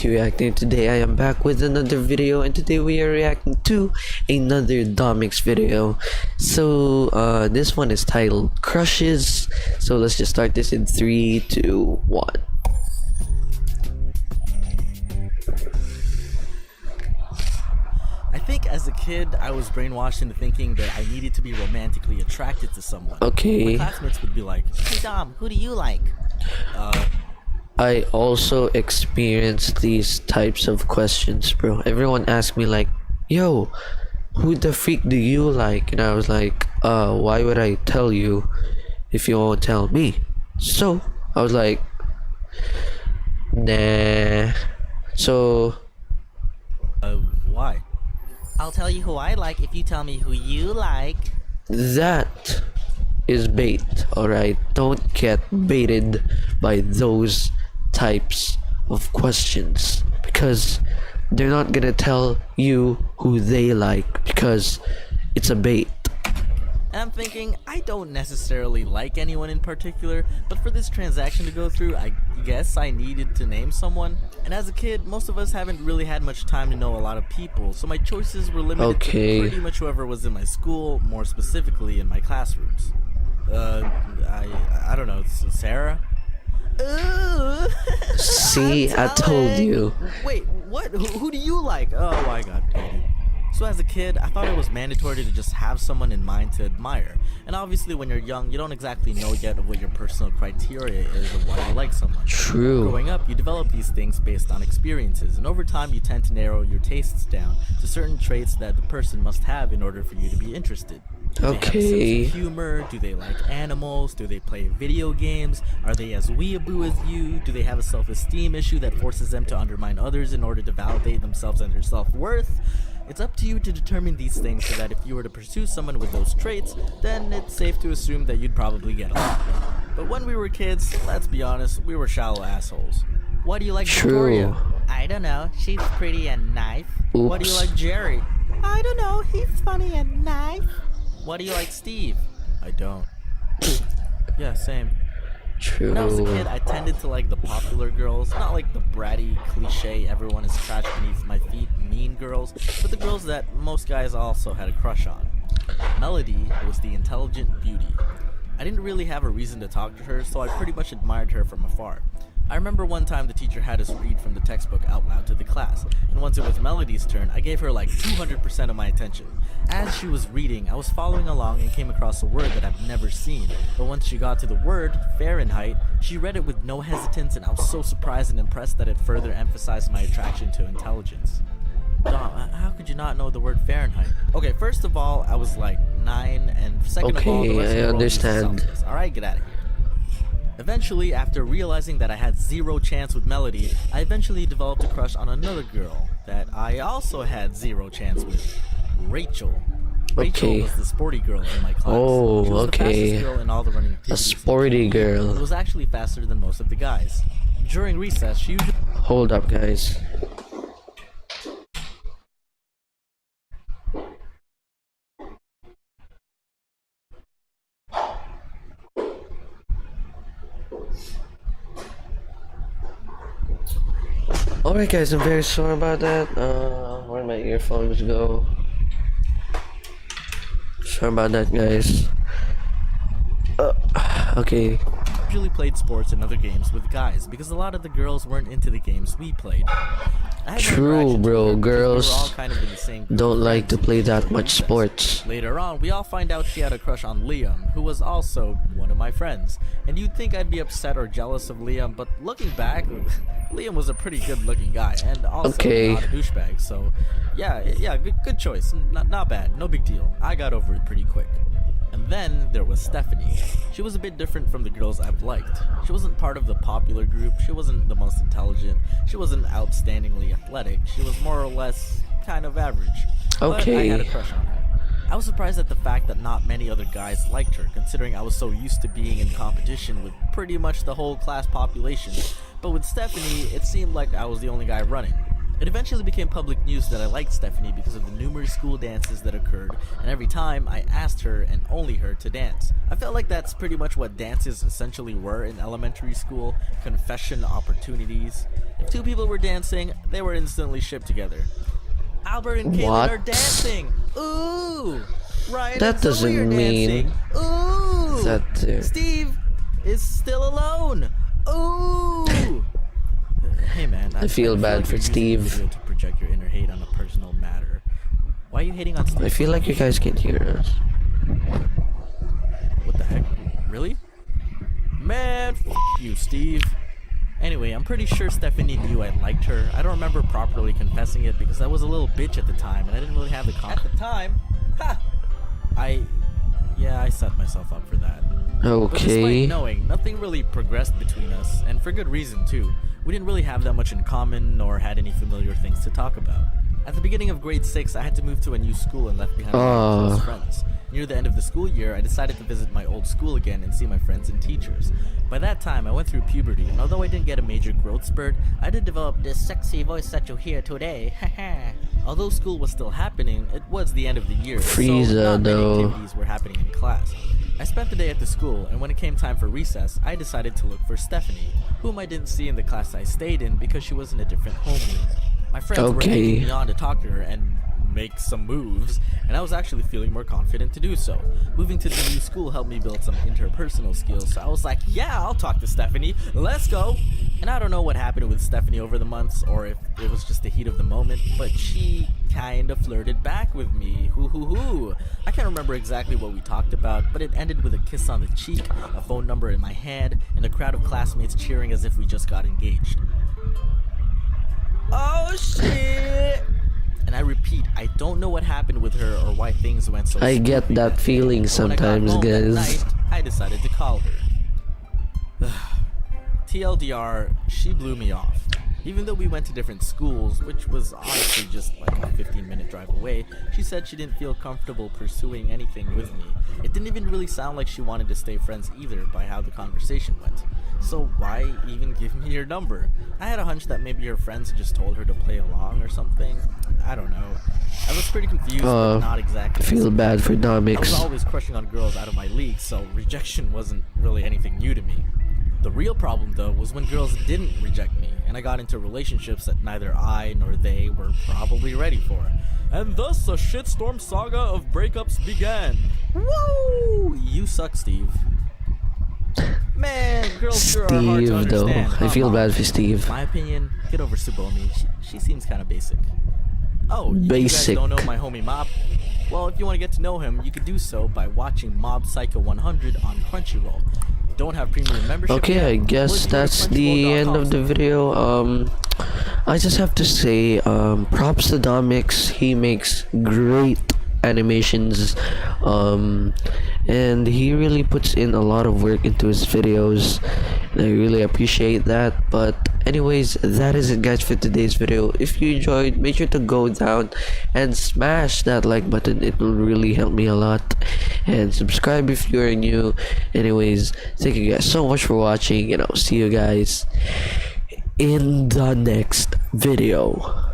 T Reacting. Today I am back with another video, and today we are reacting to another Domix video. So this one is titled Crushes. So let's just start this in 3, 2, 1. I think as a kid, I was brainwashed into thinking that I needed to be romantically attracted to someone. Okay. My classmates would be like, "Hey Dom, who do you like?" I also experienced these types of questions, bro. Everyone asked me like, "Yo, who the freak do you like?" And I was like, why would I tell you if you won't tell me?" So I was like, nah. So Why? I'll tell you who I like if you tell me who you like. that is bait, alright? Don't get baited by those types of questions, because they're not gonna tell you who they like because it's a bait. And I'm thinking, I don't necessarily like anyone in particular, but for this transaction to go through, I guess I needed to name someone. And as a kid, most of us haven't really had much time to know a lot of people, so my choices were limited to pretty much whoever was in my school, more specifically in my classrooms. I don't know, Sarah? Ooh. See, I told you. Wait, what? Who do you like? Oh my god, dude. So as a kid, I thought it was mandatory to just have someone in mind to admire. And obviously when you're young, you don't exactly know yet what your personal criteria is of why you like someone. True. Growing up, you develop these things based on experiences, and over time you tend to narrow your tastes down to certain traits that the person must have in order for you to be interested. Do they have a sense of humor? Do they like animals? Do they play video games? Are they as weeaboo as you? Do they have a self-esteem issue that forces them to undermine others in order to validate themselves and their self-worth? It's up to you to determine these things so that if you were to pursue someone with those traits, then it's safe to assume that you'd probably get along. But when we were kids, let's be honest, we were shallow assholes. Why do you like Victoria? I don't know, she's pretty and nice. Oops. Why do you like Jerry? I don't know, he's funny and nice. Why do you like Steve? I don't. Yeah, same. True. When I was a kid, I tended to like the popular girls, not like the bratty, cliche, everyone is trash beneath my feet, mean girls, but the girls that most guys also had a crush on. Melody was the intelligent beauty. I didn't really have a reason to talk to her, so I pretty much admired her from afar. I remember one time the teacher had us read from the textbook out loud to the class, and once it was Melody's turn, I gave her like 200% of my attention. As she was reading, I was following along and came across a word that I've never seen, but once she got to the word, Fahrenheit, she read it with no hesitance, and I was so surprised and impressed that it further emphasized my attraction to intelligence. Dom, how could you not know the word Fahrenheit? Okay, first of all, I was like 9, and second of all, the rest of the world uses Celsius. Alright, get out of here. Eventually, after realizing that I had zero chance with Melody, I eventually developed a crush on another girl that I also had zero chance with, Rachel. Rachel was the sporty girl in my class. Oh, she was the fastest girl in all the running activities. A sporty girl. It was actually faster than most of the guys. During recess, she usually... Hold up, guys. Alright guys, I'm very sorry about that. Where'd my earphones go? Sorry about that, guys. Okay. Usually played sports and other games with guys because a lot of the girls weren't into the games we played. True, bro. Girls we were all kind of in the same group don't of like to friends play that during much recess. sports. Later on, we all find out she had a crush on Liam, who was also one of my friends. And you'd think I'd be upset or jealous of Liam, but looking back, Liam was a pretty good-looking guy and also not a douchebag. So, yeah, good choice. Not bad. No big deal. I got over it pretty quick. And then there was Stephanie. She was a bit different from the girls I've liked. She wasn't part of the popular group, she wasn't the most intelligent, she wasn't outstandingly athletic, she was more or less kind of average. But I had a crush on her. I was surprised at the fact that not many other guys liked her, considering I was so used to being in competition with pretty much the whole class population. But with Stephanie, it seemed like I was the only guy running. It eventually became public news that I liked Stephanie because of the numerous school dances that occurred, and every time I asked her and only her to dance. I felt like that's pretty much what dances essentially were in elementary school, confession opportunities. If two people were dancing, they were instantly shipped together. Albert and Caitlin What? are dancing! Ooh! Ryan That and Zoe are doesn't mean dancing! Ooh! that, Steve is still alone! Ooh! Hey man, I feel bad like for you're using Steve. the video to project your inner hate on a personal matter. Why are you hating on Steve? I feel like you guys can't hear us. What the heck? Really? Man, you, Steve. Anyway, I'm pretty sure Stephanie knew I liked her. I don't remember properly confessing it because I was a little bitch at the time and I didn't really have the confidence. At the time? Ha! I set myself up for that. But despite Okay. knowing, nothing really progressed between us, and for good reason too. We didn't really have that much in common, nor had any familiar things to talk about. At the beginning of grade 6, I had to move to a new school and left behind my close friends. Near the end of the school year, I decided to visit my old school again and see my friends and teachers. By that time, I went through puberty, and although I didn't get a major growth spurt, I did develop this sexy voice that you hear today. Although school was still happening, it was the end of the year, Frieza, so not many though. activities were happening in class. I spent the day at the school, and when it came time for recess, I decided to look for Stephanie, whom I didn't see in the class I stayed in because she was in a different homeroom. My friends were Okay. egging me on to talk to her and make some moves, and I was actually feeling more confident to do so. Moving to the new school helped me build some interpersonal skills, so I was like, yeah, I'll talk to Stephanie, let's go! And I don't know what happened with Stephanie over the months, or if it was just the heat of the moment, but she kinda flirted back with me, hoo hoo hoo. I can't remember exactly what we talked about, but it ended with a kiss on the cheek, a phone number in my hand, and a crowd of classmates cheering as if we just got engaged. Oh shit! And I repeat, I don't know what happened with her or why things went so I get smoothly that day. feeling But when I got sometimes, home that guys. night, I decided to call her. TLDR, she blew me off. Even though we went to different schools, which was honestly just like a 15-minute drive away, she said she didn't feel comfortable pursuing anything with me. It didn't even really sound like she wanted to stay friends either by how the conversation went. So why even give me your number? I had a hunch that maybe her friends had just told her to play along or something. I don't know. I was pretty confused, but not exactly. I feel bad for I was Domix. always crushing on girls out of my league, so rejection wasn't really anything new to me. The real problem, though, was when girls didn't reject me, and I got into relationships that neither I nor they were probably ready for. And thus a shitstorm saga of breakups began. Woo! You suck, Steve. Man, girls sure are hard to Steve, though. understand. I feel Come on. bad for Steve. My opinion, get over Subomi. She seems kind of basic. Oh, you guys Basic. don't know my homie Mob? Well, if you want to get to know him, you could do so by watching Mob Psycho 100 on Crunchyroll. Don't have premium membership Okay, yet? I guess Well, that's the end of the video. I just have to say, props to Domix. He makes great animations, and he really puts in a lot of work into his videos. And I really appreciate that. But anyways, that is it, guys, for today's video. If you enjoyed, make sure to go down and smash that like button. It will really help me a lot. And subscribe if you are new. Anyways, thank you guys so much for watching, and I'll see you guys in the next video.